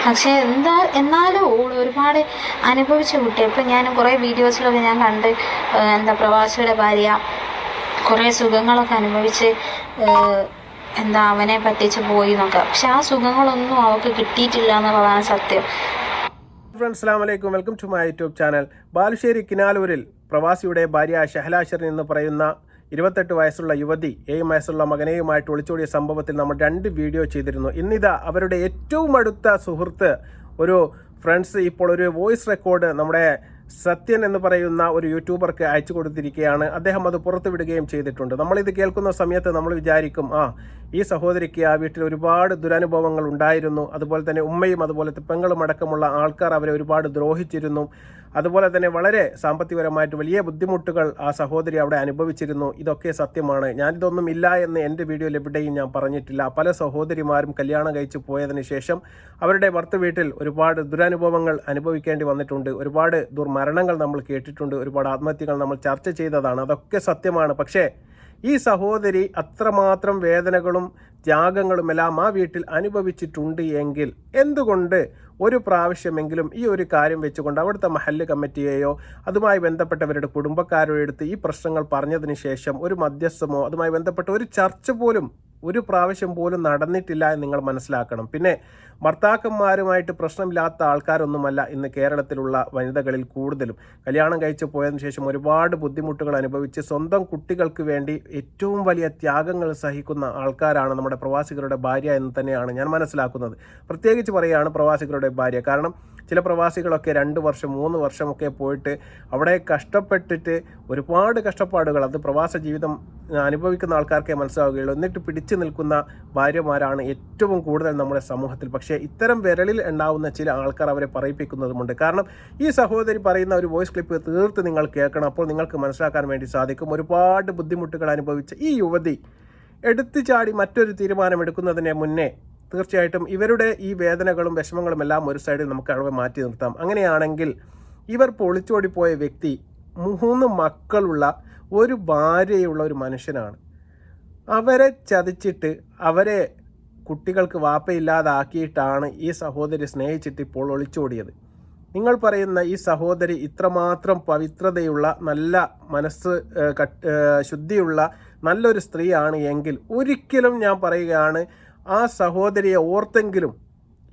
പക്ഷേ എന്നാലും ഒരുപാട് അനുഭവിച്ച കുട്ടി. ഇപ്പം ഞാൻ കുറേ വീഡിയോസിലൊക്കെ ഞാൻ കണ്ട് പ്രവാസിയുടെ ഭാര്യ കുറേ സുഖങ്ങളൊക്കെ അനുഭവിച്ച് അവനെ പറ്റിച്ച് പോയി എന്നൊക്കെ. പക്ഷെ ആ സുഖങ്ങളൊന്നും അവൾക്ക് കിട്ടിയിട്ടില്ല എന്നുള്ളതാണ് സത്യം. ഫ്രണ്ട്സ്, അസ്സലാമു അലൈക്കും. Welcome to my YouTube channel. Balussery കിനാലൂരിൽ പ്രവാസിയുടെ ഭാര്യ ഷഹല ഷെറിൻ എന്ന് പറയുന്ന 28 വയസ്സുള്ള യുവതി 7 വയസ്സുള്ള മകനെയുമായിട്ട് ഒളിച്ചോടിയ സംഭവത്തിൽ നമ്മൾ 2 വീഡിയോ ചെയ്തിരുന്നു. ഇന്നിതാ അവരുടെ ഏറ്റവും അടുത്ത സുഹൃത്ത് ഒരു ഫ്രണ്ട്സ് ഇപ്പോൾ ഒരു വോയിസ് റെക്കോർഡ് നമ്മുടെ സത്യൻ എന്ന് പറയുന്ന ഒരു യൂട്യൂബർക്ക് അയച്ചു കൊടുത്തിരിക്കുകയാണ്. അദ്ദേഹം അത് പുറത്തുവിടുകയും ചെയ്തിട്ടുണ്ട്. നമ്മളിത് കേൾക്കുന്ന സമയത്ത് നമ്മൾ വിചാരിക്കും, ഈ സഹോദരിക്ക് ആ വീട്ടിൽ ഒരുപാട് ദുരനുഭവങ്ങൾ ഉണ്ടായിരുന്നു. അതുപോലെ തന്നെ ഉമ്മയും അതുപോലെ പെങ്ങളും അടക്കമുള്ള ആൾക്കാർ അവരെ ഒരുപാട് ദ്രോഹിച്ചിരുന്നു. അതുപോലെ തന്നെ വളരെ സാമ്പത്തികപരമായിട്ട് വലിയ ബുദ്ധിമുട്ടുകൾ ആ സഹോദരി അവിടെ അനുഭവിച്ചിരുന്നു. ഇതൊക്കെ സത്യമാണ്. ഞാനിതൊന്നും ഇല്ല എന്ന് എൻ്റെ വീഡിയോയിൽ എവിടെയും ഞാൻ പറഞ്ഞിട്ടില്ല. പല സഹോദരിമാരും കല്യാണം കഴിച്ച് പോയതിന് ശേഷം അവരുടെ ഭർത്തൃ വീട്ടിൽ ഒരുപാട് ദുരനുഭവങ്ങൾ അനുഭവിക്കേണ്ടി വന്നിട്ടുണ്ട്. ഒരുപാട് ദുർമരണങ്ങൾ നമ്മൾ കേട്ടിട്ടുണ്ട്. ഒരുപാട് ആത്മഹത്യകൾ നമ്മൾ ചർച്ച ചെയ്തതാണ്. അതൊക്കെ സത്യമാണ്. പക്ഷേ ഈ സഹോദരി അത്രമാത്രം വേദനകളും ത്യാഗങ്ങളുമെല്ലാം ആ വീട്ടിൽ അനുഭവിച്ചിട്ടുണ്ട് എങ്കിൽ എന്തുകൊണ്ട് ഒരു പ്രാവശ്യമെങ്കിലും ഈ ഒരു കാര്യം വെച്ചുകൊണ്ട് അവിടുത്തെ മഹല്ല് കമ്മിറ്റിയെയോ അതുമായി ബന്ധപ്പെട്ടവരുടെ കുടുംബക്കാരോ എടുത്ത് ഈ പ്രശ്നങ്ങൾ പറഞ്ഞതിന് ശേഷം ഒരു മധ്യസ്ഥമോ അതുമായി ബന്ധപ്പെട്ട ഒരു ചർച്ച പോലും ഒരു പ്രാവശ്യം പോലും നടന്നിട്ടില്ല എന്ന് നിങ്ങൾ മനസ്സിലാക്കണം. പിന്നെ ഭർത്താക്കന്മാരുമായിട്ട് പ്രശ്നമില്ലാത്ത ആൾക്കാരൊന്നുമല്ല ഇന്ന് കേരളത്തിലുള്ള വനിതകളിൽ കൂടുതലും. കല്യാണം കഴിച്ച് പോയതിനു ശേഷം ഒരുപാട് ബുദ്ധിമുട്ടുകൾ അനുഭവിച്ച് സ്വന്തം കുട്ടികൾക്ക് വേണ്ടി ഏറ്റവും വലിയ ത്യാഗങ്ങൾ സഹിക്കുന്ന ആൾക്കാരാണ് നമ്മുടെ പ്രവാസികളുടെ ഭാര്യ എന്ന് തന്നെയാണ് ഞാൻ മനസ്സിലാക്കുന്നത്. പ്രത്യേകിച്ച് പറയുകയാണ് പ്രവാസികളുടെ ഭാര്യ. കാരണം ചില പ്രവാസികളൊക്കെ 2 വർഷം 3 വർഷമൊക്കെ പോയിട്ട് അവിടെ കഷ്ടപ്പെട്ടിട്ട് ഒരുപാട് കഷ്ടപ്പാടുകൾ അത് പ്രവാസ ജീവിതം അനുഭവിക്കുന്ന ആൾക്കാർക്കേ മനസ്സിലാവുകയുള്ളൂ. എന്നിട്ട് പിടിച്ചു നിൽക്കുന്ന ഭാര്യമാരാണ് ഏറ്റവും കൂടുതൽ നമ്മുടെ സമൂഹത്തിൽ. പക്ഷേ ഇത്തരം വിരലിൽ ഉണ്ടാവുന്ന ചില ആൾക്കാർ അവരെ പറയിപ്പിക്കുന്നതുമുണ്ട്. കാരണം ഈ സഹോദരി പറയുന്ന ഒരു വോയിസ് ക്ലിപ്പ് തീർത്ത് നിങ്ങൾ കേൾക്കണം. അപ്പോൾ നിങ്ങൾക്ക് മനസ്സിലാക്കാൻ വേണ്ടി സാധിക്കും. ഒരുപാട് ബുദ്ധിമുട്ടുകൾ അനുഭവിച്ച ഈ യുവതി എടുത്തു ചാടി മറ്റൊരു തീരുമാനമെടുക്കുന്നതിന് മുന്നേ തീർച്ചയായിട്ടും ഇവരുടെ ഈ വേദനകളും വിഷമങ്ങളും എല്ലാം ഒരു സൈഡിൽ നമുക്ക് അവിടെ മാറ്റി നിർത്താം. അങ്ങനെയാണെങ്കിൽ ഇവർ ഒളിച്ചോടിപ്പോയ വ്യക്തി 3 മക്കളുള്ള ഒരു ഭാര്യയുള്ള ഒരു മനുഷ്യനാണ്. അവരെ ചതിച്ചിട്ട് അവരെ കുട്ടികൾക്ക് വാപ്പയില്ലാതാക്കിയിട്ടാണ് ഈ സഹോദരി സ്നേഹിച്ചിട്ട് ഇപ്പോൾ ഒളിച്ചോടിയത്. നിങ്ങൾ പറയുന്ന ഈ സഹോദരി ഇത്രമാത്രം പവിത്രതയുള്ള നല്ല മനസ്സ് ശുദ്ധിയുള്ള നല്ലൊരു സ്ത്രീയാണ് എങ്കിൽ ഒരിക്കലും ഞാൻ പറയുകയാണ് ആ സഹോദരിയെ ഓർത്തെങ്കിലും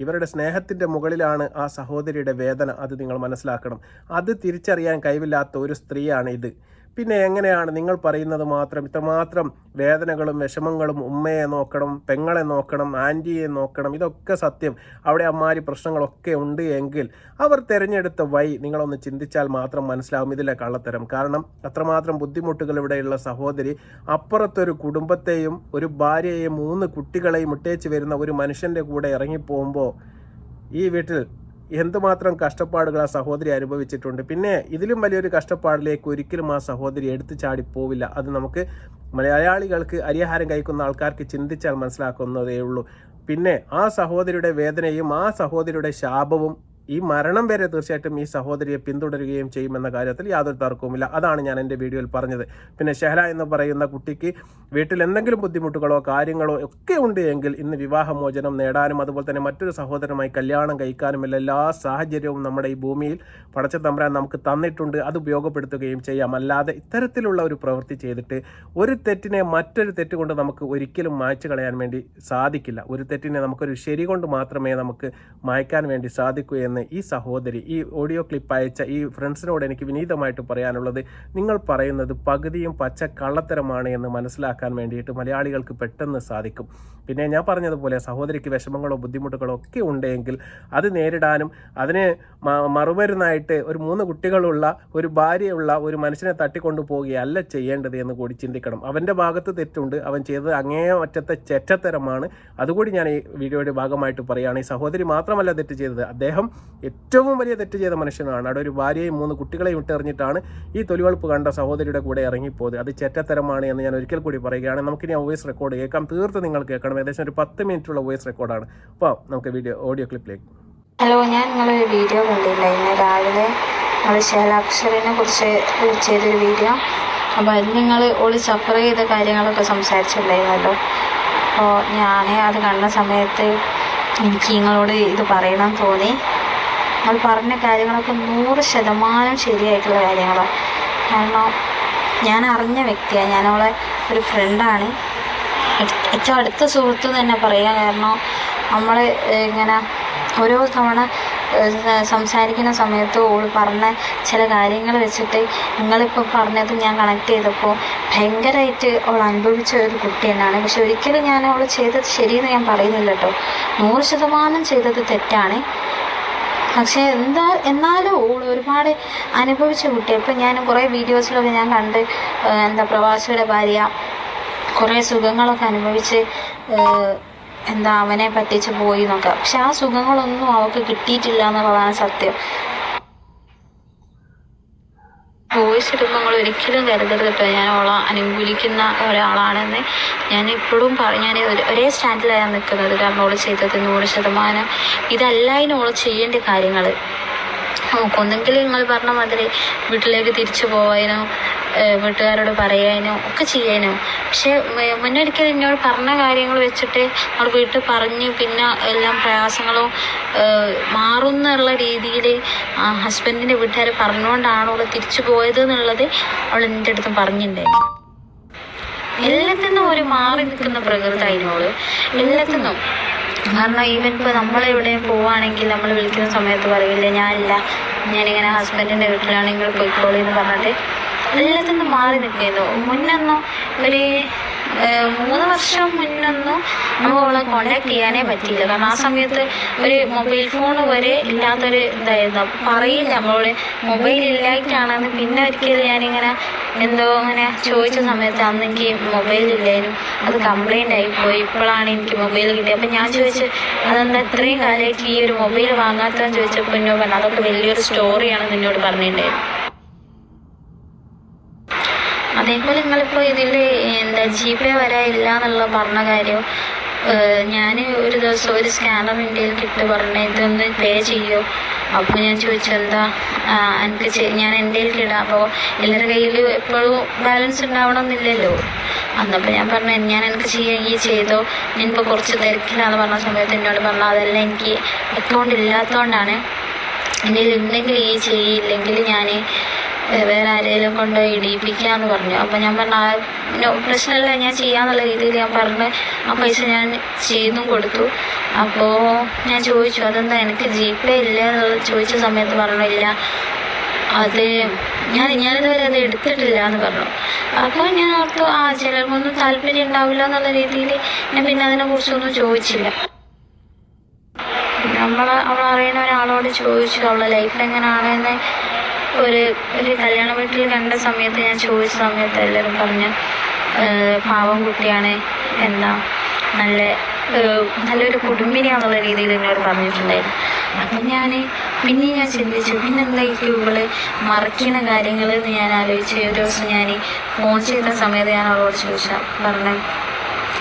ഇവരുടെ സ്നേഹത്തിൻ്റെ മുകളിലാണ് ആ സഹോദരിയുടെ വേദന. അത് നിങ്ങൾ മനസ്സിലാക്കണം. അത് തിരിച്ചറിയാൻ കഴിവില്ലാത്ത ഒരു സ്ത്രീയാണ് ഇത്. പിന്നെ എങ്ങനെയാണ് നിങ്ങൾ പറയുന്നത് മാത്രം ഇത്രമാത്രം വേദനകളും വിഷമങ്ങളും ഉമ്മയെ നോക്കണം, പെങ്ങളെ നോക്കണം, ആൻറ്റിയെ നോക്കണം, ഇതൊക്കെ സത്യം. അവിടെ അമ്മാരി പ്രശ്നങ്ങളൊക്കെ ഉണ്ട് എങ്കിൽ അവർ തിരഞ്ഞെടുത്ത വഴി നിങ്ങളൊന്ന് ചിന്തിച്ചാൽ മാത്രം മനസ്സിലാവും ഇതിലെ കള്ളത്തരം. കാരണം അത്രമാത്രം ബുദ്ധിമുട്ടുകൾ ഇവിടെയുള്ള സഹോദരി അപ്പുറത്തൊരു കുടുംബത്തെയും ഒരു ഭാര്യയെയും 3 കുട്ടികളെയും ഇട്ടേച്ച് വരുന്ന ഒരു മനുഷ്യൻ്റെ കൂടെ ഇറങ്ങിപ്പോകുമ്പോൾ ഈ വീട്ടിൽ എന്തുമാത്രം കഷ്ടപ്പാടുകൾ ആ സഹോദരി അനുഭവിച്ചിട്ടുണ്ട്. പിന്നെ ഇതിലും വലിയൊരു കഷ്ടപ്പാടിലേക്ക് ഒരിക്കലും ആ സഹോദരി എടുത്തു ചാടി പോവില്ല. അത് നമുക്ക് മലയാളികൾക്ക് അരിയാഹാരം കഴിക്കുന്ന ആൾക്കാർക്ക് ചിന്തിച്ചാൽ മനസ്സിലാക്കുന്നതേ ഉള്ളൂ. പിന്നെ ആ സഹോദരിയുടെ വേദനയും ആ സഹോദരിയുടെ ശാപവും ഈ മരണം വരെ തീർച്ചയായിട്ടും ഈ സഹോദരിയെ പിന്തുടരുകയും ചെയ്യുമെന്ന കാര്യത്തിൽ യാതൊരു തർക്കവുമില്ല. അതാണ് ഞാൻ എൻ്റെ വീഡിയോയിൽ പറഞ്ഞത്. പിന്നെ ഷഹല എന്ന് പറയുന്ന കുട്ടിക്ക് വീട്ടിൽ എന്തെങ്കിലും ബുദ്ധിമുട്ടുകളോ കാര്യങ്ങളോ ഒക്കെ ഉണ്ട് എങ്കിൽ ഇന്ന് വിവാഹമോചനം നേടാനും അതുപോലെ തന്നെ മറ്റൊരു സഹോദരനുമായി കല്യാണം കഴിക്കാനുമുള്ള എല്ലാ സാഹചര്യവും നമ്മുടെ ഈ ഭൂമിയിൽ പടച്ച തമ്പുരാൻ നമുക്ക് തന്നിട്ടുണ്ട്. അത് ഉപയോഗപ്പെടുത്തുകയും ചെയ്യാം. അല്ലാതെ ഇത്തരത്തിലുള്ള ഒരു പ്രവൃത്തി ചെയ്തിട്ട് ഒരു തെറ്റിനെ മറ്റൊരു തെറ്റ് കൊണ്ട് നമുക്ക് ഒരിക്കലും മായ്ച്ചു കളയാൻ വേണ്ടി സാധിക്കില്ല. ഒരു തെറ്റിനെ നമുക്കൊരു ശരി കൊണ്ട് മാത്രമേ നമുക്ക് മായ്ക്കാൻ വേണ്ടി സാധിക്കൂ എന്ന് ഈ സഹോദരി ഈ ഓഡിയോ ക്ലിപ്പ് അയച്ച ഈ ഫ്രണ്ട്സിനോട് എനിക്ക് വിനീതമായിട്ട് പറയാനുള്ളത്, നിങ്ങൾ പറയുന്നത് പകുതിയും പച്ച കള്ളത്തരമാണ് എന്ന് മനസ്സിലാക്കാൻ വേണ്ടിയിട്ട് മലയാളികൾക്ക് പെട്ടെന്ന് സാധിക്കും. പിന്നെ ഞാൻ പറഞ്ഞതുപോലെ സഹോദരിക്ക് വിഷമങ്ങളോ ബുദ്ധിമുട്ടുകളോ ഒക്കെ ഉണ്ടെങ്കിൽ അത് നേരിടാനും അതിന് മറുമരുന്നായിട്ട് ഒരു 3 കുട്ടികളുള്ള ഒരു ഭാര്യയുള്ള ഒരു മനുഷ്യനെ തട്ടിക്കൊണ്ടു പോവുകയല്ല ചെയ്യേണ്ടത് എന്ന് കൂടി ചിന്തിക്കണം. അവൻ്റെ ഭാഗത്ത് തെറ്റുണ്ട്. അവൻ ചെയ്തത് അങ്ങേയറ്റത്തെ ചെറ്റത്തരമാണ്. അതുകൂടി ഞാൻ ഈ വീഡിയോയുടെ ഭാഗമായിട്ട് പറയുകയാണ്. ഈ സഹോദരി മാത്രമല്ല തെറ്റ് ചെയ്തത്, അദ്ദേഹം ഏറ്റവും വലിയ തെറ്റ് ചെയ്ത മനുഷ്യനാണ്. അവിടെ ഒരു ഭാര്യയും 3 കുട്ടികളെയും ഇട്ടെറിഞ്ഞിട്ടാണ് ഈ തൊലിവെളുപ്പ് കണ്ട സഹോദരിയുടെ കൂടെ ഇറങ്ങിപ്പോയത്. അത് ചെറ്റത്തരമാണ് എന്ന് ഞാൻ ഒരിക്കൽ കൂടി പറയുകയാണ്. നമുക്കിനി ആ വോയിസ് റെക്കോർഡ് കേൾക്കാം. തീർത്ത് നിങ്ങൾ കേൾക്കണം. ഏകദേശം ഒരു 10 മിനിറ്റുള്ള വോയിസ് റെക്കോർഡാണ്. അപ്പോൾ നമുക്ക് ഓഡിയോ ക്ലിപ്പിലേക്ക്. ഹലോ, ഞാൻ നിങ്ങളൊരു വീഡിയോ കണ്ടില്ല ഇന്ന് രാവിലെ. നിങ്ങൾ ഷഹല ഷെറിനെ കുറിച്ച് ചെയ്തൊരു വീഡിയോ. അപ്പോൾ അതിൽ നിങ്ങൾ സഫർ ചെയ്ത കാര്യങ്ങളൊക്കെ സംസാരിച്ചിട്ടുണ്ടായിരുന്നല്ലോ. അപ്പോൾ ഞാൻ അത് കണ്ട സമയത്ത് എനിക്ക് നിങ്ങളോട് ഇത് പറയണം തോന്നി. നിങ്ങൾ പറഞ്ഞ കാര്യങ്ങളൊക്കെ 100% ശരിയായിട്ടുള്ള കാര്യങ്ങളാണ്. കാരണം ഞാൻ അറിഞ്ഞ വ്യക്തിയാണ്, ഞാനവളെ ഒരു ഫ്രണ്ടാണ്, ഏറ്റവും അടുത്ത സുഹൃത്ത് തന്നെ പറയാം. കാരണം നമ്മൾ ഇങ്ങനെ ഓരോ തവണ സംസാരിക്കുന്ന സമയത്ത് ഓൾ പറഞ്ഞ ചില കാര്യങ്ങൾ വെച്ചിട്ട് നിങ്ങളിപ്പോൾ പറഞ്ഞത് ഞാൻ കണക്ട് ചെയ്തപ്പോൾ ഭയങ്കരമായിട്ട് അവൾ അനുഭവിച്ച ഒരു കുട്ടി തന്നെയാണ്. പക്ഷെ ഒരിക്കലും ഞാൻ അവൾ ചെയ്തത് ശരിയെന്ന് ഞാൻ പറയുന്നില്ല കേട്ടോ, 100% ചെയ്തത് തെറ്റാണ്. പക്ഷേ എന്നാലും ഓൾ ഒരുപാട് അനുഭവിച്ച കുട്ടിയാണ്. ഇപ്പം ഞാൻ കുറേ വീഡിയോസിലൊക്കെ ഞാൻ കണ്ട് പ്രവാസിയുടെ ഭാര്യ കുറേ സുഖങ്ങളൊക്കെ അനുഭവിച്ച് അവനെ പറ്റിച്ച് പോയി എന്നൊക്കെ. പക്ഷെ ആ സുഖങ്ങളൊന്നും അവൾക്ക് കിട്ടിയിട്ടില്ല എന്നുള്ളതാണ് സത്യം. വോയിസ് ഇടുമ്പോൾ നിങ്ങൾ ഒരിക്കലും കരുതരുത് കേട്ടോ ഞാൻ അവളെ അനുകൂലിക്കുന്ന ഒരാളാണെന്ന്. ഞാൻ ഇപ്പോഴും ഞാൻ ഒരേ സ്റ്റാൻഡിലാണ് നിൽക്കുന്നത്. കാരണം അവൾ ചെയ്തത് 100% ഇതല്ല ഓൾ ചെയ്യേണ്ട കാര്യങ്ങൾ. ഒന്നെങ്കിൽ നിങ്ങൾ പറഞ്ഞ മാതിരി വീട്ടിലേക്ക് തിരിച്ചു പോവാനോ വീട്ടുകാരോട് പറയാനോ ഒക്കെ ചെയ്യാനോ. പക്ഷെ മുന്നൊരിക്കലും എന്നോട് പറഞ്ഞ കാര്യങ്ങൾ വെച്ചിട്ട് അവൾ വീട്ടിൽ പറഞ്ഞ് പിന്നെ എല്ലാം പ്രയാസങ്ങളും മാറുന്നുള്ള രീതിയിൽ ഹസ്ബൻഡിൻ്റെ വീട്ടുകാർ പറഞ്ഞുകൊണ്ടാണ് അവൾ തിരിച്ചു പോയത് എന്നുള്ളത് അവൾ എൻ്റെ അടുത്തും പറഞ്ഞിട്ടുണ്ടായിരുന്നു. എല്ലാത്തിനും ഒരു മാറി നിൽക്കുന്ന പ്രകൃതമായിരുന്നു എല്ലാത്തിനും. കാരണം ഈവൻ ഇപ്പോൾ നമ്മളെവിടെ പോവുകയാണെങ്കിൽ നമ്മൾ വിളിക്കുന്ന സമയത്ത് പറയില്ല ഞാനിങ്ങനെ ഹസ്ബൻഡിൻ്റെ വീട്ടിലാണ്, നിങ്ങൾ പോയിക്കോളി എന്ന് പറഞ്ഞിട്ട് എല്ലാത്തിനും മാറി നിൽക്കുന്നു. മുന്നൊന്നും ഒരു 3 വർഷം മുന്നൊന്നും നമുക്ക് അവളെ കോണ്ടാക്ട് ചെയ്യാനേ പറ്റിയില്ല. കാരണം ആ സമയത്ത് ഒരു മൊബൈൽ ഫോൺ വരെ ഇല്ലാത്തൊരു ഇതായിരുന്നു. പറയില്ല നമ്മളോട് മൊബൈൽ ഇല്ലായിട്ടാണെന്ന്. പിന്നെ ഒരിക്കലും ഞാനിങ്ങനെ അങ്ങനെ ചോദിച്ച സമയത്ത് അന്ന് എനിക്ക് മൊബൈൽ ഇല്ലായിരുന്നു, അത് കംപ്ലൈൻ്റ് ആയിപ്പോയി, ഇപ്പോഴാണ് എനിക്ക് മൊബൈൽ കിട്ടിയത്. അപ്പം ഞാൻ ചോദിച്ചു അതെന്താ ഇത്രയും കാലമായിട്ട് ഈ ഒരു മൊബൈൽ വാങ്ങാത്തതെന്ന് ചോദിച്ചപ്പോൾ എന്നോട് പറഞ്ഞു അതൊക്കെ വലിയൊരു സ്റ്റോറിയാണ് നിന്നോട് പറഞ്ഞിട്ടുണ്ടായിരുന്നു. അതേപോലെ നിങ്ങളിപ്പോൾ ഇതിൽ GPay വരാനില്ല എന്നുള്ള പറഞ്ഞ കാര്യം ഞാൻ ഒരു ദിവസം ഒരു സ്കാനർ ഇന്ത്യയിൽ ഇട്ട് പറഞ്ഞ് ഇതൊന്ന് പേ ചെയ്യോ. അപ്പോൾ ഞാൻ ചോദിച്ചു എന്താ എനിക്ക് ഞാൻ എൻ്റെ ഇടാം. അപ്പോൾ എല്ലാവരുടെ കയ്യിൽ എപ്പോഴും ബാലൻസ് ഉണ്ടാവണമെന്നില്ലല്ലോ. അന്നപ്പോൾ ഞാൻ പറഞ്ഞു എനിക്ക് ചെയ്യാൻ ഈ ചെയ്തോ, ഞാനിപ്പോൾ കുറച്ച് തിരക്കിലാന്ന് പറഞ്ഞ സമയത്ത് എന്നോട് പറഞ്ഞു അതെല്ലാം എനിക്ക് അക്കൗണ്ട് ഇല്ലാത്തതുകൊണ്ടാണ്, എൻ്റെ ഉണ്ടെങ്കിൽ ഈ ചെയ്യില്ലെങ്കിൽ ഞാൻ വേറെ ആരെങ്കിലും കൊണ്ട് ഇടിയിപ്പിക്കാമെന്ന് പറഞ്ഞു. അപ്പോൾ ഞാൻ പറഞ്ഞു പ്രശ്നമില്ല ഞാൻ ചെയ്യാന്നുള്ള രീതിയിൽ ഞാൻ പറഞ്ഞ് ആ പൈസ ഞാൻ ചെയ്തും കൊടുത്തു. അപ്പോൾ ഞാൻ ചോദിച്ചു അതെന്താ എനിക്ക് GPay ഇല്ല എന്നുള്ളത് ചോദിച്ച സമയത്ത് പറഞ്ഞില്ല, അത് ഞാനിതുവരെ അത് എടുത്തിട്ടില്ല എന്ന് പറഞ്ഞു. അപ്പോൾ ഞാൻ ഓർത്തു ചിലർക്കൊന്നും താല്പര്യം ഉണ്ടാവില്ല എന്നുള്ള രീതിയിൽ ഞാൻ പിന്നെ അതിനെക്കുറിച്ചൊന്നും ചോദിച്ചില്ല. അവൾ അറിയുന്ന ഒരാളോട് ചോദിച്ചു അവളുടെ ലൈഫ് എങ്ങനെയാണെന്ന്. ഒരു കല്യാണ വീട്ടിൽ കണ്ട സമയത്ത് ഞാൻ ചോദിച്ച സമയത്ത് എല്ലാവരും പറഞ്ഞു പാവം കുട്ടിയാണ്, നല്ലൊരു കുടുംബിനിയാന്നുള്ള രീതിയിൽ എന്നോട് പറഞ്ഞിട്ടുണ്ടായിരുന്നു. അപ്പം ഞാൻ ചിന്തിച്ചു പിന്നെന്തായിരിക്കും ഇവള് മറക്കുന്ന കാര്യങ്ങൾ എന്ന് ഞാൻ ആലോചിച്ച് ഒരു ദിവസം ഞാൻ ഫോൺ ചെയ്യുന്ന സമയത്ത് ഞാൻ അവളോട് ചോദിച്ചാൽ പറഞ്ഞു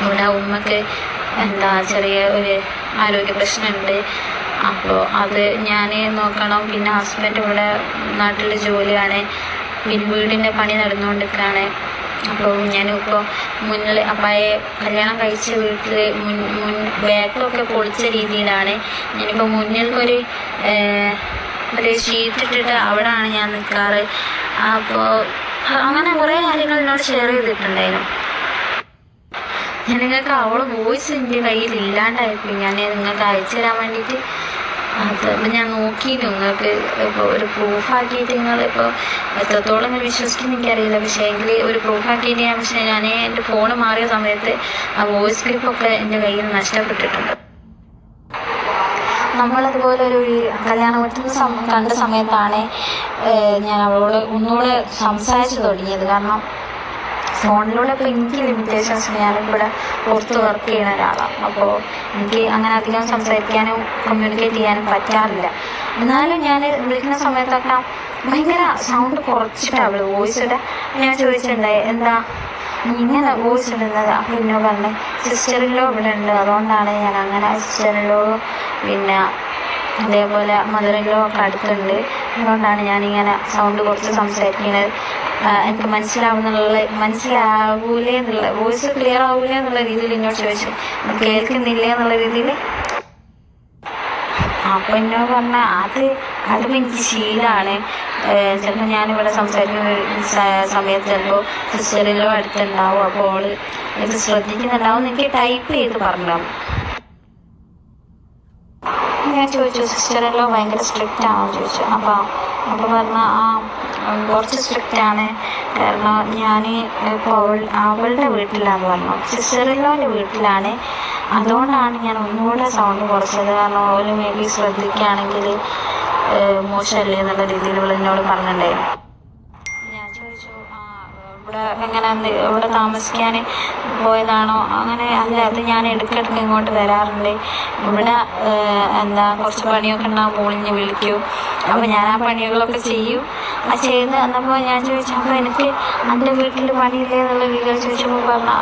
ഇവിടെ ഉമ്മക്ക് ചെറിയ ഒരു ആരോഗ്യ പ്രശ്നമുണ്ട്, അപ്പോൾ അത് ഞാൻ നോക്കണം, പിന്നെ ഹസ്ബൻഡ് ഇവിടെ നാട്ടിൽ ജോലിയാണ്, പിന്നെ വീടിൻ്റെ പണി നടന്നുകൊണ്ടിരിക്കുകയാണ്. അപ്പോൾ ഞാനിപ്പോൾ മുന്നിൽ അപ്പായെ കല്യാണം കഴിച്ച വീട്ടിൽ ബാക്കൊക്കെ പൊളിച്ച രീതിയിലാണ്. ഞാനിപ്പോൾ മുന്നിൽക്കൊരു ഷീറ്റ് ഇട്ടിട്ട് അവിടെയാണ് ഞാൻ നിൽക്കാറ്. അപ്പോൾ അങ്ങനെ കുറേ കാര്യങ്ങൾ എന്നോട് ഷെയർ ചെയ്തിട്ടുണ്ടായിരുന്നു. ഞാൻ നിങ്ങൾക്ക് അവളെ വോയിസ് എൻ്റെ കയ്യിൽ ഇല്ലാണ്ടായിപ്പോയി, ഞാൻ നിങ്ങൾക്ക് അയച്ചു തരാൻ വേണ്ടിയിട്ട്. അപ്പം ഞാൻ നോക്കി നിങ്ങൾക്ക് ഇപ്പോൾ ഒരു പ്രൂഫാക്കിയിട്ട് നിങ്ങളിപ്പോൾ എത്രത്തോളം വിശ്വസിക്കുന്ന എനിക്കറിയില്ല. പക്ഷേ എങ്കിൽ ഒരു പ്രൂഫാക്കിയിട്ട് ഞാൻ എൻ്റെ ഫോൺ മാറിയ സമയത്ത് ആ വോയിസ് ക്ലിപ്പൊക്കെ എൻ്റെ കയ്യിൽ നിന്ന് നഷ്ടപ്പെട്ടിട്ടുണ്ട്. നമ്മളതുപോലെ ഒരു കല്യാണ വീട്ടിൽ നിന്ന് കണ്ട സമയത്താണ് ഞാൻ അവളോട് ഒന്നുകൂടെ സംസാരിച്ച് തുടങ്ങിയത്. കാരണം ഫോണിലൂടെ ഇപ്പോൾ എനിക്ക് ലിമിറ്റേഷൻസ്, ഞാനിവിടെ പുറത്ത് വർക്ക് ചെയ്യുന്ന ഒരാളാണ്. അപ്പോൾ എനിക്ക് അങ്ങനെ അധികം സംസാരിക്കാനും കമ്മ്യൂണിക്കേറ്റ് ചെയ്യാനും പറ്റാറില്ല. എന്നാലും ഞാൻ വിളിക്കുന്ന സമയത്തൊക്കെ ഭയങ്കര സൗണ്ട് കുറച്ചിട്ടാണ് വോയിസ് ഇടുക. ഞാൻ ചോദിച്ചിട്ടുണ്ടായി എന്താ ഇങ്ങനെ വോയിസ് ഇടുന്നത്. അപ്പോൾ എന്നോട് പറഞ്ഞേ സിസ്റ്ററിലോ ഇവിടെ ഉണ്ട്, അതുകൊണ്ടാണ് ഞാൻ അങ്ങനെ. സിസ്റ്ററിലോ പിന്നെ അതേപോലെ മദറിലോ ഒക്കെ അടുത്തുണ്ട്, അതുകൊണ്ടാണ് ഞാനിങ്ങനെ സൗണ്ട് കുറച്ച് സംസാരിക്കുന്നത്. എനിക്ക് മനസ്സിലാവൂലേ എന്നുള്ള വോയിസ് ക്ലിയർ ആവൂലേ എന്നുള്ള രീതിയിൽ എന്നോട് ചോദിച്ചു, കേൾക്കുന്നില്ലേ എന്നുള്ള രീതിയിൽ. അപ്പോൾ എന്നോട് പറഞ്ഞാൽ അതിപ്പോൾ എനിക്ക് ശീലമാണ്. ചിലപ്പോൾ ഞാനിവിടെ സംസാരിക്കുന്ന സമയത്ത് ചിലപ്പോൾ സിസ്റ്ററിലോ അടുത്തുണ്ടാവും, അപ്പോൾ അവള് ഇത് ശ്രദ്ധിക്കുന്നുണ്ടാവും എന്ന് എനിക്ക് ടൈപ്പ് ചെയ്ത് പറഞ്ഞു. ഞാൻ ചോദിച്ചു സിസ്റ്ററിലോ ഭയങ്കര സ്ട്രിക്റ്റ് ആണോ ചോദിച്ചു. അപ്പോൾ പറഞ്ഞാൽ കുറച്ച് സ്ട്രിക്റ്റ് ആണ്, കാരണം ഞാൻ ഇപ്പോൾ അവളുടെ വീട്ടിലാന്ന് പറഞ്ഞു. സിസ്റ്ററിലോൻ്റെ വീട്ടിലാണ്, അതുകൊണ്ടാണ് ഞാൻ ഒന്നുകൂടെ സൗണ്ട് കുറച്ചത്. കാരണം അവൾ മേ ബി ശ്രദ്ധിക്കുകയാണെങ്കിൽ മോശമല്ലേ എന്നുള്ള രീതിയിൽ ഇവൾ എന്നോട് പറഞ്ഞിട്ടുണ്ടായിരുന്നു. ഞാൻ ചോദിച്ചു ഇവിടെ എങ്ങനെ ഇവിടെ താമസിക്കാൻ പോയതാണോ? അങ്ങനെ അല്ല, അത് ഞാൻ ഇടയ്ക്കിടയ്ക്ക് ഇങ്ങോട്ട് വരാറുണ്ട്. ഇവിടെ കുറച്ച് പണിയൊക്കെ ഉണ്ടാകുമ്പോൾ ഒളിഞ്ഞ് വിളിക്കും, അപ്പോൾ ഞാൻ ആ പണികളൊക്കെ ചെയ്യും. ആ ചെയ്ത് വന്നപ്പോൾ ഞാൻ ചോദിച്ചു അപ്പോൾ എനിക്ക് എൻ്റെ വീട്ടിൽ പണിയില്ലേ എന്നുള്ള രീതിയിൽ ചോദിച്ചപ്പോൾ പറഞ്ഞു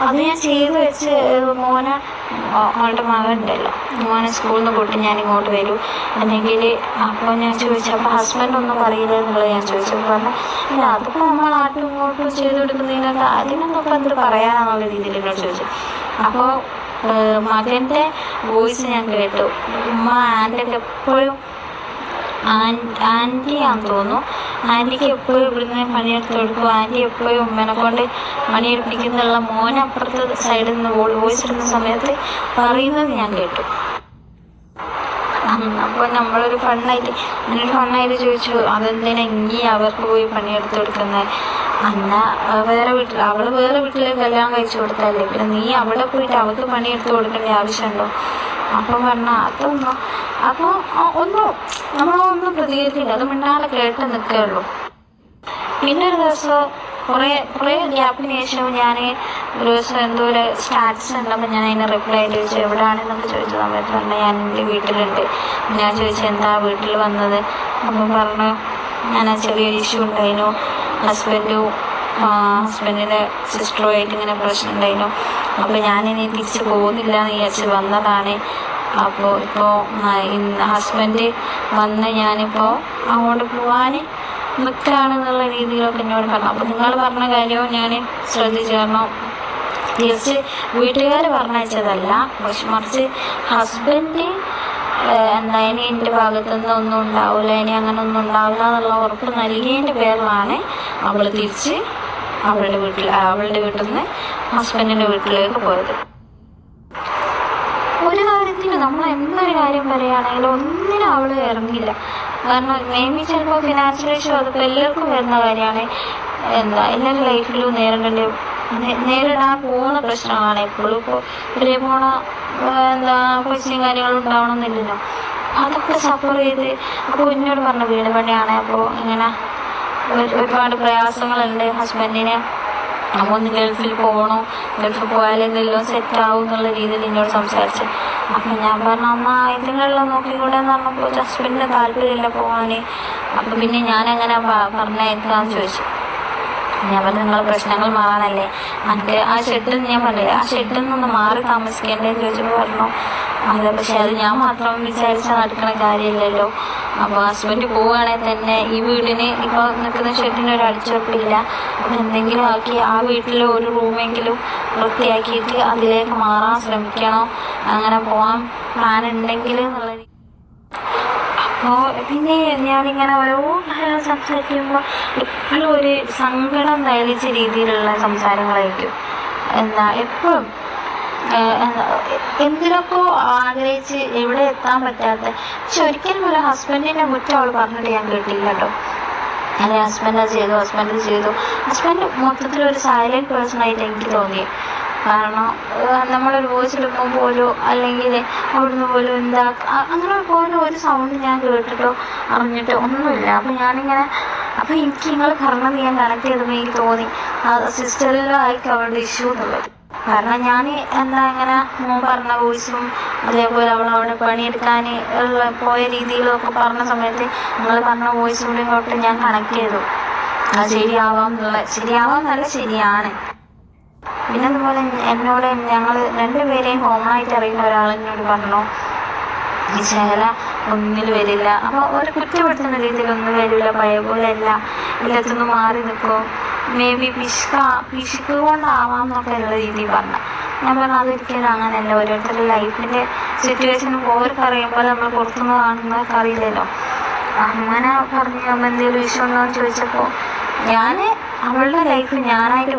അത് ഞാൻ ചെയ്ത് വെച്ച് മോനെ അവളുടെ മകനുണ്ടല്ലോ, മോനെ സ്കൂളിൽ നിന്ന് കൂട്ടി ഞാൻ ഇങ്ങോട്ട് വരും അല്ലെങ്കിൽ. അപ്പോൾ ഞാൻ ചോദിച്ചു അപ്പോൾ ഹസ്ബൻഡ് ഒന്നും പറയില്ല എന്നുള്ളത് ഞാൻ ചോദിച്ചപ്പോൾ പറഞ്ഞു ഇല്ല, അതിപ്പോൾ നമ്മൾ ആട്ടും ഇങ്ങോട്ടും ചെയ്ത് കൊടുക്കുന്നതിനൊക്കെ അതിനൊന്നും ഇപ്പം എന്ത് പറയാനാന്നുള്ള രീതിയിൽ എന്നോട് ചോദിച്ചു. അപ്പോൾ മകൻ്റെ വോയിസ് ഞാൻ കേട്ടു. ഉമ്മ ആൻ്റൊക്കെ എപ്പോഴും ആൻറ്റിയാന്ന് തോന്നുന്നു, ആൻറ്റിക്ക് എപ്പോഴും ഇവിടുന്ന് പണിയെടുത്ത് കൊടുക്കും, ആൻറ്റി എപ്പോഴും ഉമ്മനെ കൊണ്ട് പണിയെടുപ്പിക്കുന്നുള്ള മോനെ അപ്പുറത്തെ സൈഡിൽ നിന്ന് വോയിസ് ഇടുന്ന സമയത്ത് പറയുന്നത് ഞാൻ കേട്ടു. അപ്പോൾ നമ്മളൊരു ഫണ്ണായിട്ട് ചോദിച്ചു അതെന്തിനാ ഇനി അവർക്ക് പോയി പണിയെടുത്ത് കൊടുക്കുന്നത്? അവള് വേറെ വീട്ടിൽ കല്യാണം കഴിച്ചു കൊടുത്തല്ലേ, പിന്നെ നീ അവിടെ പോയിട്ട് അവൾക്ക് പണിയെടുത്ത് കൊടുക്കേണ്ട ആവശ്യമുണ്ടോ? അപ്പം പറഞ്ഞാൽ അതൊന്നും നമ്മളൊന്നും പ്രതികരിച്ചില്ല, അത് മിണ്ടാതെ കേട്ട് നിൽക്കുകയുള്ളൂ. പിന്നെ ഒരു ദിവസം കുറേ ഗ്യാപ്പിന് ശേഷം ഞാൻ ഒരു ദിവസം എന്തോ ഒരു സ്റ്റാറ്റസ് ഉണ്ടപ്പോൾ ഞാൻ അതിന് റിപ്ലൈ ആയിട്ട് ചോദിച്ചു എവിടെയാണെന്നൊക്കെ ചോദിച്ച സമയത്ത് പറഞ്ഞാൽ ഞാൻ എൻ്റെ വീട്ടിലുണ്ട്. ഞാൻ ചോദിച്ചു എന്താ വീട്ടിൽ വന്നത്? അപ്പം പറഞ്ഞു ഞാൻ ചെറിയൊരു ഇഷ്യൂ ഉണ്ടായിരുന്നു, ഹസ്ബൻഡിൻ്റെ സിസ്റ്ററുമായിട്ട് ഇങ്ങനെ പ്രശ്നം ഉണ്ടായിരുന്നു, അപ്പോൾ ഞാനിനി തിരിച്ച് പോകുന്നില്ല എന്ന് വിചാരിച്ച് വന്നതാണ്. അപ്പോൾ ഇപ്പോൾ ഹസ്ബൻഡ് വന്ന് ഞാനിപ്പോൾ അങ്ങോട്ട് പോകാൻ നിൽക്കുകയാണെന്നുള്ള രീതിയിലൊക്കെ എന്നോട് പറഞ്ഞു. അപ്പോൾ നിങ്ങൾ പറഞ്ഞ കാര്യവും ഞാൻ ശ്രദ്ധിച്ചു, കാരണം തിരിച്ച് വീട്ടുകാർ പറഞ്ഞയച്ചതല്ല, പക്ഷെ മറിച്ച് ഹസ്ബൻഡ് ഇനി എൻ്റെ ഭാഗത്തുനിന്ന് ഒന്നും ഉണ്ടാവില്ല, ഇനി അങ്ങനെ ഒന്നും ഉണ്ടാവില്ല എന്നുള്ള ഉറപ്പ് നൽകിയതിൻ്റെ പേരിലാണ് അവൾ തിരിച്ച് അവളുടെ വീട്ടിൽ നിന്ന് ഹസ്ബൻഡിൻ്റെ വീട്ടിലേക്ക് പോയത്. ഒരു കാര്യത്തിന് നമ്മൾ എന്തൊരു കാര്യം പറയുകയാണെങ്കിലും ഒന്നിനും അവൾ ഇറങ്ങില്ല. കാരണം മേബി ചിലപ്പോൾ ഫിനാൻഷ്യൽ ഇഷ്യൂ അതിപ്പോൾ എല്ലാവർക്കും വരുന്ന കാര്യമാണ്. എല്ലാവരുടെ ലൈഫിലും നേരിടാൻ പോകുന്ന പ്രശ്നങ്ങളാണ്. എപ്പോഴും ഇപ്പോൾ ഒരേ പോണ പൈസയും കാര്യങ്ങളും ഉണ്ടാവണമെന്നില്ലല്ലോ. അതൊക്കെ സഫർ ചെയ്ത് അപ്പോൾ എന്നോട് പറഞ്ഞ വീട് പണിയാണ്, അപ്പോൾ ഇങ്ങനെ ഒരുപാട് പ്രയാസങ്ങളുണ്ട് ഹസ്ബൻഡിന്. അപ്പോൾ ഒന്ന് ഗൾഫിൽ പോകണോ, ഗൾഫിൽ പോയാലേ എന്തെല്ലാം സെറ്റാവും എന്നുള്ള രീതിയിൽ എന്നോട് സംസാരിച്ചു. അപ്പം ഞാൻ പറഞ്ഞു എന്നാൽ എന്തെങ്കിലും നോക്കിക്കൂടെ എന്ന് പറഞ്ഞപ്പോൾ ഹസ്ബൻഡിന് താല്പര്യമില്ല പോകാൻ. അപ്പം പിന്നെ ഞാനെങ്ങനെ പറഞ്ഞയക്കാമെന്ന് ചോദിച്ചു. ഞാൻ പറഞ്ഞു നിങ്ങളെ പ്രശ്നങ്ങൾ മാറാനല്ലേ എനിക്ക് ആ ഷെഡിൽ ഞാൻ പറഞ്ഞില്ലേ ആ ഷെഡിൽ നിന്ന് മാറി താമസിക്കേണ്ടതെന്ന് ചോദിച്ചപ്പോൾ പറഞ്ഞു അതെ, പക്ഷെ അത് ഞാൻ മാത്രം വിചാരിച്ചാൽ നടക്കുന്ന കാര്യമില്ലല്ലോ. അപ്പോൾ ഹസ്ബൻഡ് പോവുകയാണെങ്കിൽ തന്നെ ഈ വീടിന് ഇപ്പോൾ നിൽക്കുന്ന ഷെഡിന് ഒരു അടിച്ചുറപ്പില്ല, അപ്പം എന്തെങ്കിലും ആക്കി ആ വീട്ടിൽ ഒരു റൂമെങ്കിലും വൃത്തിയാക്കിയിട്ട് അതിലേക്ക് മാറാൻ ശ്രമിക്കണം, അങ്ങനെ പോകാൻ പ്ലാൻ ഉണ്ടെങ്കിൽ എന്നുള്ള. അപ്പോൾ പിന്നെ ഞാനിങ്ങനെ ഓരോ കാര്യങ്ങൾ സംസാരിക്കുമ്പോൾ എപ്പോഴും ഒരു സങ്കടം നയിച്ച രീതിയിലുള്ള സംസാരങ്ങളായിരിക്കും. എപ്പോഴും എന്തിനൊക്കെ ആഗ്രഹിച്ച് എവിടെ എത്താൻ പറ്റാത്ത. പക്ഷെ ഒരിക്കലും ഒരു ഹസ്ബൻഡിൻ്റെ കുറ്റം അവൾ പറഞ്ഞിട്ട് ഞാൻ കേട്ടില്ല കേട്ടോ. അല്ലെ ഹസ്ബൻഡ് ചെയ്തു. ഹസ്ബൻഡ് മൊത്തത്തിലൊരു സൈലൻറ്റ് പേഴ്സൺ ആയിട്ട് എനിക്ക് തോന്നി. കാരണം നമ്മളൊരു വോയിസ് എടുക്കുമ്പോൾ പോലും അല്ലെങ്കിൽ അവിടുന്ന് പോലും അങ്ങനെ പോലും ഒരു സൗണ്ട് ഞാൻ കേട്ടിട്ടോ അറിഞ്ഞിട്ടോ ഒന്നുമില്ല. അപ്പോൾ ഞാനിങ്ങനെ അപ്പോൾ എനിക്ക് നിങ്ങൾ പറഞ്ഞത് ഞാൻ കണക്ട് ചെയ്തപ്പോൾ എനിക്ക് തോന്നി സിസ്റ്ററിലോ ആയിരിക്കും അവളുടെ ഇഷ്യൂ എന്നുള്ളത്. കാരണം ഞാൻ ഇങ്ങനെ പറഞ്ഞ വോയിസും അതേപോലെ അവളവിടെ പണിയെടുക്കാൻ പോയ രീതിയിലും ഒക്കെ പറഞ്ഞ സമയത്ത് നിങ്ങൾ പറഞ്ഞ വോയിസ് കൂടി കൊണ്ട് ഞാൻ കണക്ട് ചെയ്തു. അത് ശരിയാവാന്നല്ല ശരിയാണ്. പിന്നെ അതുപോലെ എന്നോട് ഞങ്ങൾ രണ്ടുപേരെയും കോമണായിട്ട് അറിയുന്ന ഒരാൾ എന്നോട് പറഞ്ഞു ഈ ശേല ഒന്നിൽ വരില്ല. അപ്പോൾ ഒരു കുറ്റപ്പെടുത്തുന്ന രീതിയിൽ ഒന്നും വരില്ല, പഴയ പോലെ അല്ല, എല്ലാത്തിനും മാറി നിൽക്കും, മേ ബി പിശുക്ക് കൊണ്ടാവാം എന്നൊക്കെ ഉള്ള രീതിയിൽ പറഞ്ഞു. ഞാൻ പറഞ്ഞു അതൊരിക്കലും അങ്ങനെയല്ല, ഓരോരുത്തരുടെ ലൈഫിൻ്റെ സിറ്റുവേഷൻ ഓർക്ക് അറിയുമ്പോൾ നമ്മൾ പുറത്തുനിന്ന് കാണുന്നവർക്ക് അറിയില്ലല്ലോ. അങ്ങനെ പറഞ്ഞു. നമ്മൾ എന്തെങ്കിലും ഇഷ്യൂ ഉണ്ടോ എന്ന് ചോദിച്ചപ്പോൾ ഞാൻ അവളുടെ ലൈഫ് ഞാനായിട്ട്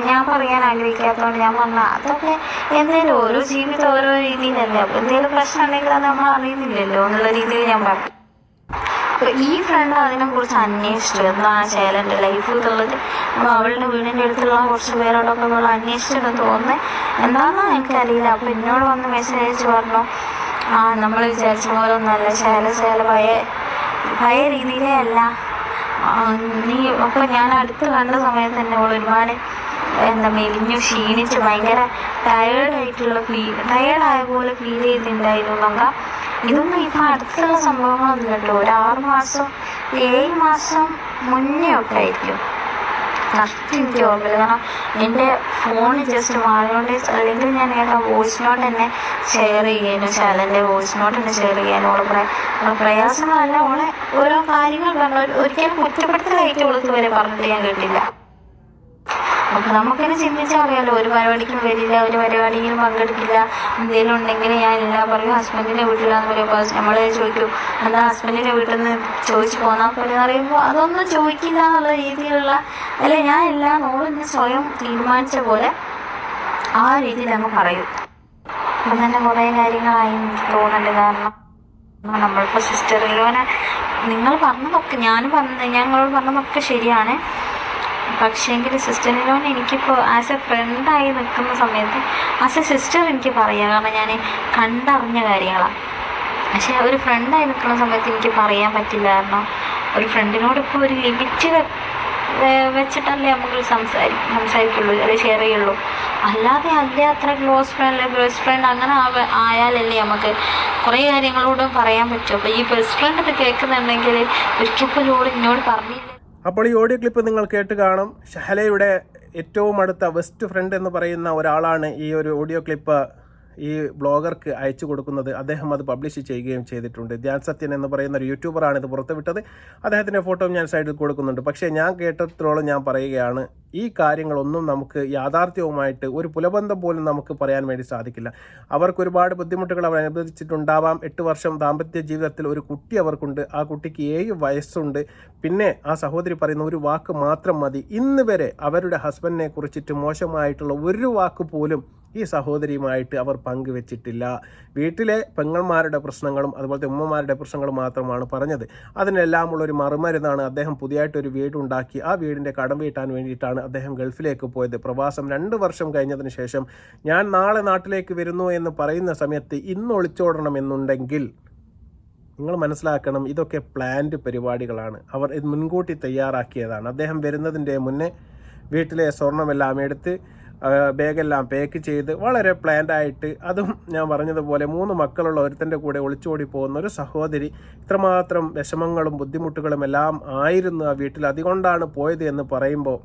ഞാൻ പറയാൻ ആഗ്രഹിക്കാത്തതുകൊണ്ട് ഞാൻ പറഞ്ഞു അതൊക്കെ എന്തെങ്കിലും ഓരോ ജീവിതം ഓരോ രീതിയിലല്ലേ, എന്തെങ്കിലും പ്രശ്നം ഉണ്ടെങ്കിൽ അത് നമ്മൾ അറിയുന്നില്ലല്ലോ എന്നുള്ള രീതിയിൽ ഞാൻ പറഞ്ഞു. അപ്പോൾ ഈ ഫ്രണ്ട് അതിനെക്കുറിച്ച് അന്വേഷിച്ചു എന്താണ് ശൈലൻ്റെ ലൈഫ് എന്നുള്ളത്. അപ്പോൾ അവളുടെ വീടിൻ്റെ അടുത്തുള്ള കുറച്ച് പേരോടൊക്കെ അവൾ അന്വേഷിച്ചിട്ട് തോന്നുന്നത് എന്താണെന്ന് എനിക്കറിയില്ല. അപ്പോൾ എന്നോട് വന്ന് മെസ്സേജ് അയച്ച് പറഞ്ഞു നമ്മൾ വിചാരിച്ച പോലെ ഒന്നല്ല ശൈല പഴയ രീതിയിലേ അല്ല നീ. അപ്പോൾ ഞാൻ അടുത്ത് കണ്ട സമയത്ത് തന്നെ അവൾ ഒരുപാട് മെലിഞ്ഞു ക്ഷീണിച്ച് ഭയങ്കര ടയേർഡായ പോലെ ഫീൽ ചെയ്തിട്ടുണ്ടായിരുന്നു. നമുക്ക് ഇതൊന്നും ഇപ്പം അടുത്തുള്ള സംഭവങ്ങളൊന്നും കേട്ടോ, ഒരു 6 മാസം 7 മാസം മുന്നേ ഒക്കെ ആയിരിക്കും കറക്റ്റ് എനിക്ക് ഓർമ്മയില്ല. കാരണം എൻ്റെ ഫോണ് ജസ്റ്റ് മാറിയോണ്ട്, അല്ലെങ്കിൽ ഞാൻ വോയിസ് നോട്ട് തന്നെ ഷെയർ ചെയ്യാനും ശൈലൻ്റെ വോയിസ് നോട്ട് തന്നെ ഷെയർ ചെയ്യാനും ഓളെ പ്രയാസങ്ങളല്ല, ഓളെ ഓരോ കാര്യങ്ങൾ പറഞ്ഞു. ഒരിക്കലും കുറ്റപ്പെടുത്തലായിട്ട് ഓളത്ത് വരെ പറഞ്ഞിട്ട് ഞാൻ കേട്ടില്ല. അപ്പോൾ നമുക്കിനെ ചിന്തിച്ചാൽ അറിയാമല്ലോ, ഒരു പരിപാടിക്കും വരില്ല, ഒരു പരിപാടിയിലും പങ്കെടുക്കില്ല, എന്തെങ്കിലും ഉണ്ടെങ്കിൽ ഞാൻ എല്ലാം പറയും ഹസ്ബൻഡിൻ്റെ വീട്ടിലാന്ന് പറയുമ്പോൾ നമ്മൾ ചോദിക്കും എന്താ ഹസ്ബൻഡിൻ്റെ വീട്ടിൽ നിന്ന് ചോദിച്ചു പോന്നാൽ പോലെ പറയുമ്പോൾ അതൊന്നും ചോദിക്കില്ല എന്നുള്ള രീതിയിലുള്ള അല്ല, ഞാൻ എല്ലാം ഓളെന്നെ സ്വയം തീരുമാനിച്ച പോലെ ആ രീതിയിൽ അങ്ങ് പറയും. അപ്പം തന്നെ കുറേ കാര്യങ്ങളായി എനിക്ക് തോന്നുന്നുണ്ട്. കാരണം നമ്മളിപ്പോൾ സിസ്റ്ററിലോനെ നിങ്ങൾ പറഞ്ഞതൊക്കെ ഞങ്ങളോട് പറഞ്ഞതൊക്കെ ശരിയാണ്. പക്ഷേങ്കിൽ സിസ്റ്ററിനോട് എനിക്കിപ്പോൾ ആസ് എ ഫ്രണ്ടായി നിൽക്കുന്ന സമയത്ത് ആസ് എ സിസ്റ്റർ എനിക്ക് പറയാം, കാരണം ഞാൻ കണ്ടറിഞ്ഞ കാര്യങ്ങളാണ്. പക്ഷേ ഒരു ഫ്രണ്ടായി നിൽക്കുന്ന സമയത്ത് എനിക്ക് പറയാൻ പറ്റില്ല. കാരണം ഒരു ഫ്രണ്ടിനോട് ഇപ്പോൾ ഒരു ലിമിറ്റ് വെച്ചിട്ടല്ലേ നമുക്ക് സംസാരിക്കുള്ളൂ, അല്ലെങ്കിൽ ഷെയർ ചെയ്യുള്ളൂ. അല്ലാതെ അത്ര ക്ലോസ് ഫ്രണ്ട് ബെസ്റ്റ് ഫ്രണ്ട് അങ്ങനെ ആയാലല്ലേ നമുക്ക് കുറേ കാര്യങ്ങളോടും പറയാൻ പറ്റും. അപ്പോൾ ഈ ബെസ്റ്റ് ഫ്രണ്ട് ഇത് കേൾക്കുന്നുണ്ടെങ്കിൽ ഒരിക്കൽ പോലും എന്നോട് പറഞ്ഞില്ല. അപ്പോൾ ഈ ഓഡിയോ ക്ലിപ്പ് നിങ്ങൾ കേട്ട് കാണും. ഷഹലയുടെ ഏറ്റവും അടുത്ത ബെസ്റ്റ് ഫ്രണ്ട് എന്ന് പറയുന്ന ഒരാളാണ് ഈ ഒരു ഓഡിയോ ക്ലിപ്പ് ഈ ബ്ലോഗർക്ക് അയച്ചു കൊടുക്കുന്നത്. അദ്ദേഹം അത് പബ്ലിഷ് ചെയ്യുകയും ചെയ്തിട്ടുണ്ട്. ധ്യാൻ സത്യൻ എന്ന് പറയുന്ന ഒരു യൂട്യൂബറാണ് ഇത് പുറത്തുവിട്ടത്. അദ്ദേഹത്തിൻ്റെ ഫോട്ടോയും ഞാൻ സൈഡിൽ കൊടുക്കുന്നുണ്ട്. പക്ഷേ ഞാൻ കേട്ടത്തോളം ഞാൻ പറയുകയാണ്, ഈ കാര്യങ്ങളൊന്നും നമുക്ക് യാഥാർത്ഥ്യവുമായിട്ട് ഒരു പുലബന്ധം പോലും നമുക്ക് പറയാൻ വേണ്ടി സാധിക്കില്ല. അവർക്ക് ഒരുപാട് ബുദ്ധിമുട്ടുകൾ അവർ അനുഭവിച്ചിട്ടുണ്ടാവാം. 8 വർഷം ദാമ്പത്യ ജീവിതത്തിൽ ഒരു കുട്ടി അവർക്കുണ്ട്. ആ കുട്ടിക്ക് 7 വയസ്സുണ്ട്. പിന്നെ ആ സഹോദരി പറയുന്ന ഒരു വാക്ക് മാത്രം മതി. ഇന്ന് വരെ അവരുടെ ഹസ്ബൻഡിനെ കുറിച്ചിട്ട് മോശമായിട്ടുള്ള ഒരു വാക്ക് പോലും ഈ സഹോദരിയുമായിട്ട് അവർ പങ്കുവെച്ചിട്ടില്ല. വീട്ടിലെ പെങ്ങന്മാരുടെ പ്രശ്നങ്ങളും അതുപോലത്തെ ഉമ്മമാരുടെ പ്രശ്നങ്ങളും മാത്രമാണ് പറഞ്ഞത്. അതിനെല്ലാമുള്ള ഒരു മറുമരുന്നാണ് അദ്ദേഹം പുതിയതായിട്ടൊരു വീടുണ്ടാക്കി ആ വീടിൻ്റെ കടം വീട്ടാൻ വേണ്ടിയിട്ടാണ് അദ്ദേഹം ഗൾഫിലേക്ക് പോയത്. പ്രവാസം 2 വർഷം കഴിഞ്ഞതിന് ശേഷം ഞാൻ നാളെ നാട്ടിലേക്ക് വരുന്നു എന്ന് പറയുന്ന സമയത്ത് ഇന്ന് ഒളിച്ചോടണമെന്നുണ്ടെങ്കിൽ നിങ്ങൾ മനസ്സിലാക്കണം, ഇതൊക്കെ പ്ലാൻഡ് പരിപാടികളാണ്. അവർ ഇത് മുൻകൂട്ടി തയ്യാറാക്കിയതാണ്. അദ്ദേഹം വരുന്നതിൻ്റെ മുന്നേ വീട്ടിലെ സ്വർണമെല്ലാം എടുത്ത് ബാഗെല്ലാം പാക്ക് ചെയ്ത് വളരെ പ്ലാൻഡായിട്ട്, അതും ഞാൻ പറഞ്ഞതുപോലെ 3 മക്കളുള്ള ഒരുത്തൻ്റെ കൂടെ ഒളിച്ചോടി പോകുന്ന ഒരു സഹോദരി, ഇത്രമാത്രം വിഷമങ്ങളും ബുദ്ധിമുട്ടുകളും എല്ലാം ആയിരുന്നു ആ വീട്ടിൽ. അതുകൊണ്ടാണ് പോയത് എന്ന് പറയുമ്പോൾ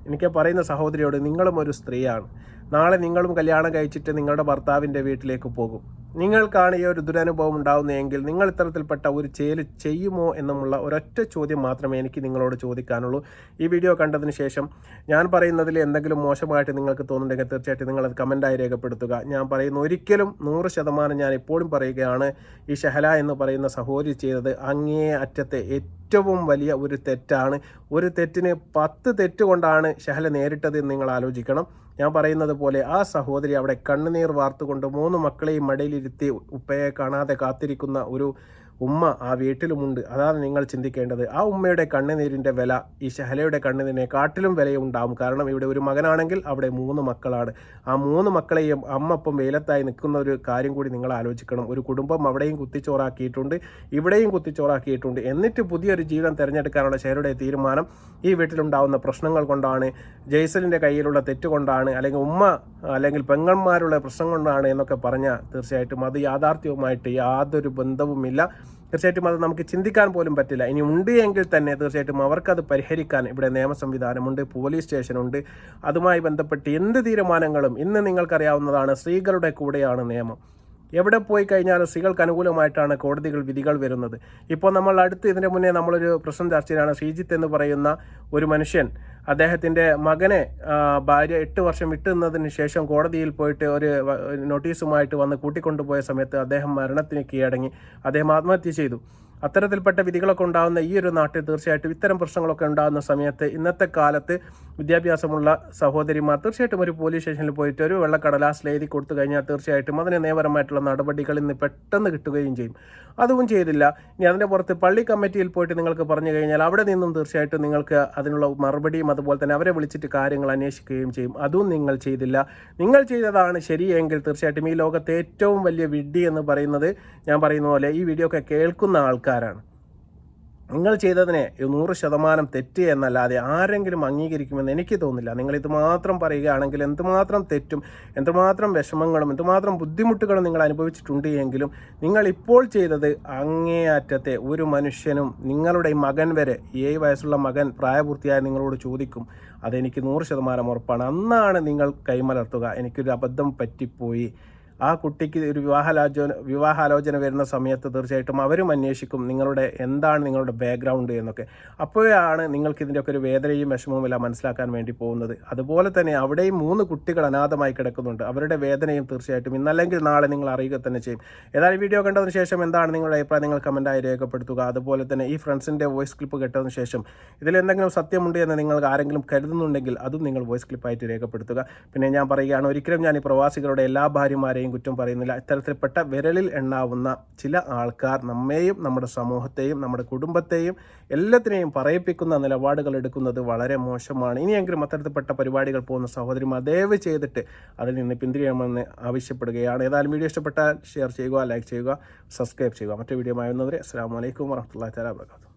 എനിക്ക് പറയുന്ന സഹോദരിയോട്, നിങ്ങളും ഒരു സ്ത്രീയാണ്. നാളെ നിങ്ങളും കല്യാണം കഴിച്ചിട്ട് നിങ്ങളുടെ ഭർത്താവിൻ്റെ വീട്ടിലേക്ക് പോകും. നിങ്ങൾക്കാണ് ഈ ഒരു ദുരനുഭവം ഉണ്ടാകുന്നതെങ്കിൽ നിങ്ങൾ ഇത്തരത്തിൽപ്പെട്ട ഒരു ചേല് ചെയ്യുമോ എന്നുമുള്ള ഒരൊറ്റ ചോദ്യം മാത്രമേ എനിക്ക് നിങ്ങളോട് ചോദിക്കാനുള്ളൂ. ഈ വീഡിയോ കണ്ടതിന് ശേഷം ഞാൻ പറയുന്നതിൽ എന്തെങ്കിലും മോശമായിട്ട് നിങ്ങൾക്ക് തോന്നുന്നുണ്ടെങ്കിൽ തീർച്ചയായിട്ടും നിങ്ങളത് കമൻറ്റായി രേഖപ്പെടുത്തുക. ഞാൻ പറയുന്ന ഒരിക്കലും 100% ഞാൻ എപ്പോഴും പറയുകയാണ്, ഈ ഷഹല എന്ന് പറയുന്ന സഹോദരി ചെയ്തത് അങ്ങേ അറ്റത്തെ ഏറ്റവും വലിയ ഒരു തെറ്റാണ്. ഒരു തെറ്റിന് 10 തെറ്റ് കൊണ്ടാണ് ഷഹല നേരിട്ടത് എന്ന് നിങ്ങൾ ആലോചിക്കണം. ഞാൻ പറയുന്നത് പോലെ ആ സഹോദരി അവിടെ കണ്ണുനീർ വാർത്തുകൊണ്ട് 3 മക്കളെയും മടിയിലിരുത്തി ഉപ്പയെ കാണാതെ കാത്തിരിക്കുന്ന ഒരു ഉമ്മ ആ വീട്ടിലുമുണ്ട്. അതാണ് നിങ്ങൾ ചിന്തിക്കേണ്ടത്. ആ ഉമ്മയുടെ കണ്ണുനീരിൻ്റെ വില ഈ ഷഹലയുടെ കണ്ണുനീരിനെക്കാട്ടിലും വിലയുണ്ടാവും. കാരണം ഇവിടെ ഒരു മകനാണെങ്കിൽ അവിടെ 3 മക്കളാണ്. ആ 3 മക്കളെയും അമ്മ ഇപ്പം വെയിലത്തായി നിൽക്കുന്ന ഒരു കാര്യം കൂടി നിങ്ങൾ ആലോചിക്കണം. ഒരു കുടുംബം അവിടെയും കുത്തിച്ചോറാക്കിയിട്ടുണ്ട്, ഇവിടെയും കുത്തിച്ചോറാക്കിയിട്ടുണ്ട്. എന്നിട്ട് പുതിയൊരു ജീവിതം തിരഞ്ഞെടുക്കാനുള്ള ഷഹലയുടെ തീരുമാനം ഈ വീട്ടിലുണ്ടാവുന്ന പ്രശ്നങ്ങൾ കൊണ്ടാണ്, ജയ്സലിൻ്റെ കയ്യിലുള്ള തെറ്റ് കൊണ്ടാണ്, അല്ലെങ്കിൽ ഉമ്മ അല്ലെങ്കിൽ പെങ്ങന്മാരുടെ പ്രശ്നം കൊണ്ടാണ് എന്നൊക്കെ പറഞ്ഞാൽ തീർച്ചയായിട്ടും അത് യാഥാർത്ഥ്യവുമായിട്ട് യാതൊരു ബന്ധവുമില്ല. തീർച്ചയായിട്ടും അത് നമുക്ക് ചിന്തിക്കാൻ പോലും പറ്റില്ല. ഇനി ഉണ്ട് എങ്കിൽ തന്നെ തീർച്ചയായിട്ടും അവർക്കത് പരിഹരിക്കാൻ ഇവിടെ നിയമ സംവിധാനമുണ്ട്, പോലീസ് സ്റ്റേഷനുണ്ട്. അതുമായി ബന്ധപ്പെട്ട് എന്ത് തീരുമാനങ്ങളും ഇന്ന് നിങ്ങൾക്കറിയാവുന്നതാണ്, സ്ത്രീകളുടെ കൂടെയാണ് നിയമം. എവിടെ പോയി കഴിഞ്ഞാലും സ്ത്രീകൾക്ക് അനുകൂലമായിട്ടാണ് കോടതികൾ വിധികൾ വരുന്നത്. ഇപ്പോൾ നമ്മൾ ഇതിൻ്റെ മുന്നേ നമ്മളൊരു പ്രശ്നം ചർച്ചയിലാണ്. ശ്രീജിത്ത് എന്ന് പറയുന്ന ഒരു മനുഷ്യൻ അദ്ദേഹത്തിൻ്റെ മകനെ ഭാര്യ 8 വർഷം വിട്ടുന്നതിന് ശേഷം കോടതിയിൽ പോയിട്ട് ഒരു നോട്ടീസുമായിട്ട് വന്ന് കൂട്ടിക്കൊണ്ടുപോയ സമയത്ത് അദ്ദേഹം മരണത്തിന് കീഴടങ്ങി, അദ്ദേഹം ആത്മഹത്യ ചെയ്തു. അത്തരത്തിൽപ്പെട്ട വിധികളൊക്കെ ഉണ്ടാകുന്ന ഈ ഒരു നാട്ടിൽ തീർച്ചയായിട്ടും ഇത്തരം പ്രശ്നങ്ങളൊക്കെ ഉണ്ടാകുന്ന സമയത്ത് ഇന്നത്തെ കാലത്ത് വിദ്യാഭ്യാസമുള്ള സഹോദരിമാർ തീർച്ചയായിട്ടും ഒരു പോലീസ് സ്റ്റേഷനിൽ പോയിട്ട് ഒരു വെള്ളക്കടലാസിൽ എഴുതി കൊടുത്തു കഴിഞ്ഞാൽ തീർച്ചയായിട്ടും അതിന് നിയമപരമായിട്ടുള്ള നടപടികൾ ഇന്ന് പെട്ടെന്ന് കിട്ടുകയും ചെയ്യും. അതും ചെയ്തില്ല. ഇനി അതിൻ്റെ പുറത്ത് പള്ളി കമ്മിറ്റിയിൽ പോയിട്ട് നിങ്ങൾക്ക് പറഞ്ഞു കഴിഞ്ഞാൽ അവിടെ നിന്നും തീർച്ചയായിട്ടും നിങ്ങൾക്ക് അതിനുള്ള മറുപടിയും അതുപോലെ തന്നെ അവരെ വിളിച്ചിട്ട് കാര്യങ്ങൾ അന്വേഷിക്കുകയും ചെയ്യും. അതും നിങ്ങൾ ചെയ്തില്ല. നിങ്ങൾ ചെയ്തതാണ് ശരിയെങ്കിൽ തീർച്ചയായിട്ടും ഈ ലോകത്തെ ഏറ്റവും വലിയ വിഡ്ഢി എന്ന് പറയുന്നത് ഞാൻ പറയുന്ന പോലെ ഈ വീഡിയോ ഒക്കെ കേൾക്കുന്ന ആൾക്കാരാണ്. നിങ്ങൾ ചെയ്തതിനെ 100% തെറ്റ് എന്നല്ലാതെ ആരെങ്കിലും അംഗീകരിക്കുമെന്ന് എനിക്ക് തോന്നുന്നില്ല. നിങ്ങൾ ഇതുമാത്രം പറയുകയാണെങ്കിൽ എന്തുമാത്രം തെറ്റും എന്തുമാത്രം വിഷമങ്ങളും എന്തുമാത്രം ബുദ്ധിമുട്ടുകളും നിങ്ങൾ അനുഭവിച്ചിട്ടുണ്ട് എങ്കിലും നിങ്ങൾ ഇപ്പോൾ ചെയ്തത് അങ്ങേയറ്റത്തെ ഒരു മനുഷ്യനും നിങ്ങളുടെ മകൻ വരെ 7 വയസ്സുള്ള മകൻ പ്രായപൂർത്തിയായ നിങ്ങളോട് ചോദിക്കും. അതെനിക്ക് 100% ഉറപ്പാണ്. അന്നാണ് നിങ്ങൾ കൈമലർത്തുക, എനിക്കൊരു അബദ്ധം പറ്റിപ്പോയി. ആ കുട്ടിക്ക് ഒരു വിവാഹാലോചന വരുന്ന സമയത്ത് തീർച്ചയായിട്ടും അവരും അന്വേഷിക്കും എന്താണ് നിങ്ങളുടെ ബാക്ക്ഗ്രൗണ്ട് എന്നൊക്കെ. അപ്പോഴാണ് നിങ്ങൾക്ക് ഇതിൻ്റെയൊക്കെ ഒരു വേദനയും വിഷമവും എല്ലാം മനസ്സിലാക്കാൻ വേണ്ടി പോകുന്നത്. അതുപോലെ തന്നെ അവിടെയും 3 കുട്ടികൾ അനാഥമായി കിടക്കുന്നുണ്ട്. അവരുടെ വേദനയും തീർച്ചയായിട്ടും ഇന്നല്ലെങ്കിൽ നാളെ നിങ്ങൾ അറിയുക തന്നെ ചെയ്യും. ഏതായാലും വീഡിയോ കണ്ടതിന് ശേഷം എന്താണ് നിങ്ങളുടെ അഭിപ്രായം നിങ്ങൾ കമൻറ്റായി രേഖപ്പെടുത്തുക. അതുപോലെ തന്നെ ഈ ഫ്രണ്ട്സിൻ്റെ വോയിസ് ക്ലിപ്പ് കേട്ടതിന് ശേഷം ഇതിലെന്തെങ്കിലും സത്യമുണ്ട് എന്ന് നിങ്ങൾ ആരെങ്കിലും കരുതുന്നുണ്ടെങ്കിൽ അതും നിങ്ങൾ വോയിസ് ക്ലിപ്പായിട്ട് രേഖപ്പെടുത്തുക. പിന്നെ ഞാൻ പറയുകയാണ്, ഒരിക്കലും ഞാൻ ഈ പ്രവാസികളുടെ എല്ലാ ഭാര്യമാരെയും കുറ്റം പറയുന്നില്ല. ഇത്തരത്തിൽപ്പെട്ട വിരലിൽ എണ്ണാവുന്ന ചില ആൾക്കാർ നമ്മെയും നമ്മുടെ സമൂഹത്തെയും നമ്മുടെ കുടുംബത്തെയും എല്ലാത്തിനെയും പറയിപ്പിക്കുന്ന നിലപാടുകൾ എടുക്കുന്നത് വളരെ മോശമാണ്. ഇനിയെങ്കിലും അത്തരത്തിൽപ്പെട്ട പരിപാടികൾ പോകുന്ന സഹോദരിമാർ ദയവ് ചെയ്തിട്ട് അതിൽ നിന്ന് പിന്തിരിയണമെന്ന് ആവശ്യപ്പെടുകയാണ്. ഏതായാലും വീഡിയോ ഇഷ്ടപ്പെട്ടാൽ ഷെയർ ചെയ്യുക, ലൈക്ക് ചെയ്യുക, സബ്സ്ക്രൈബ് ചെയ്യുക. മറ്റു വീഡിയോ ആയിരുന്നവരെ അസ്സലാമു അലൈക്കും വറഹ്മത്തുള്ളാഹി തആല വബറകാതുഹു.